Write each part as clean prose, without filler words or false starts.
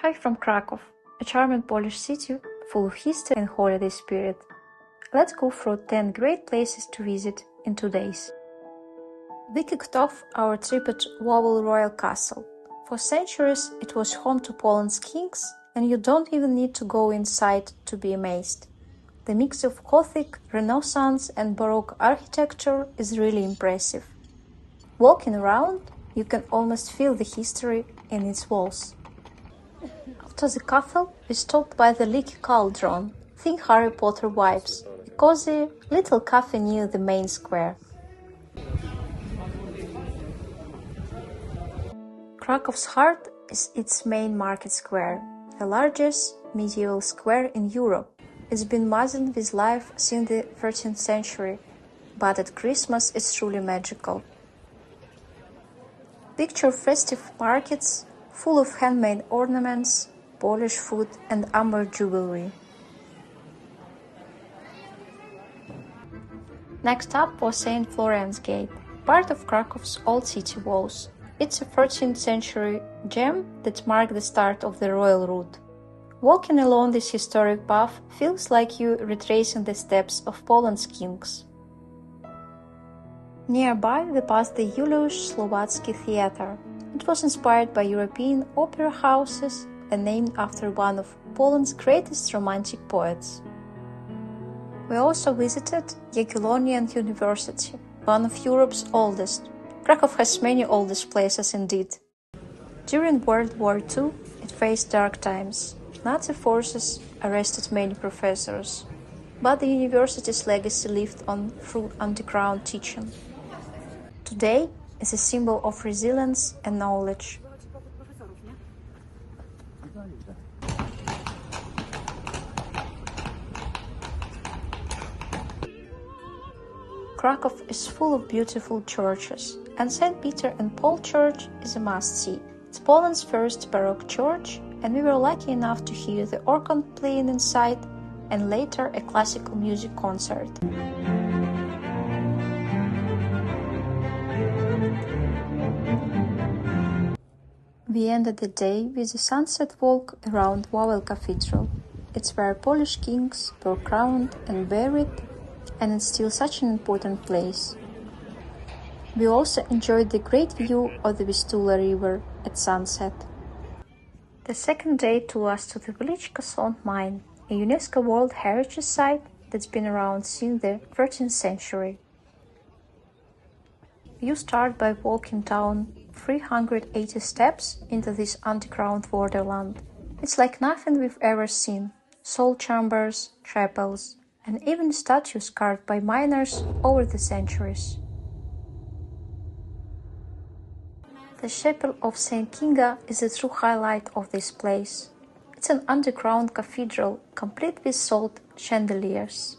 Hi from Krakow, a charming Polish city full of history and holiday spirit. Let's go through 10 great places to visit in 2 days. We kicked off our trip at Wawel Royal Castle. For centuries, it was home to Poland's kings, and you don't even need to go inside to be amazed. The mix of Gothic, Renaissance, and Baroque architecture is really impressive. Walking around, you can almost feel the history in its walls. After the castle, we stopped by the Leaky Cauldron. Think Harry Potter vibes. A cozy little cafe near the main square. Krakow's heart is its main market square, the largest medieval square in Europe. It's been buzzing with life since the 13th century, but at Christmas it's truly magical. Picture festive markets full of handmade ornaments, Polish food and amber jewelry. Next up was St. Florian's Gate, part of Krakow's old city walls. It's a 13th century gem that marked the start of the royal route. Walking along this historic path feels like you retracing the steps of Poland's kings. Nearby we passed the Juliusz Słowacki theater. It was inspired by European opera houses and named after one of Poland's greatest romantic poets. We also visited Jagiellonian University, one of Europe's oldest. Krakow has many oldest places indeed. During World War II, it faced dark times. Nazi forces arrested many professors, but the university's legacy lived on through underground teaching. Today, it's a symbol of resilience and knowledge. Krakow is full of beautiful churches, and St. Peter and Paul Church is a must-see. It's Poland's first Baroque church, and we were lucky enough to hear the organ playing inside and later a classical music concert. We ended the day with a sunset walk around Wawel Cathedral. It's where Polish kings were crowned and buried, and it's still such an important place. We also enjoyed the great view of the Vistula River at sunset. The second day took us to the Wieliczka salt mine, a UNESCO World Heritage Site that's been around since the 13th century. You start by walking down 380 steps into this underground wonderland. It's like nothing we've ever seen. Salt chambers, chapels, and even statues carved by miners over the centuries. The Chapel of St. Kinga is a true highlight of this place. It's an underground cathedral complete with salt chandeliers.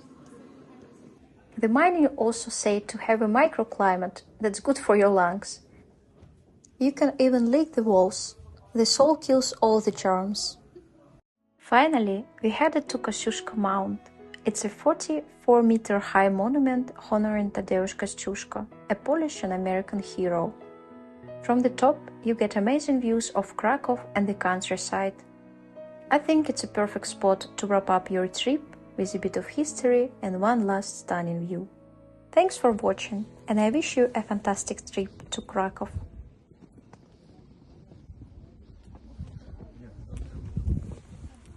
The mine is also said to have a microclimate that's good for your lungs. You can even lick the walls. The salt kills all the germs. Finally, we headed to Kościuszko Mound. It's a 44-meter-high monument honoring Tadeusz Kościuszko, a Polish and American hero. From the top, you get amazing views of Krakow and the countryside. I think it's a perfect spot to wrap up your trip with a bit of history and one last stunning view. Thanks for watching, and I wish you a fantastic trip to Krakow.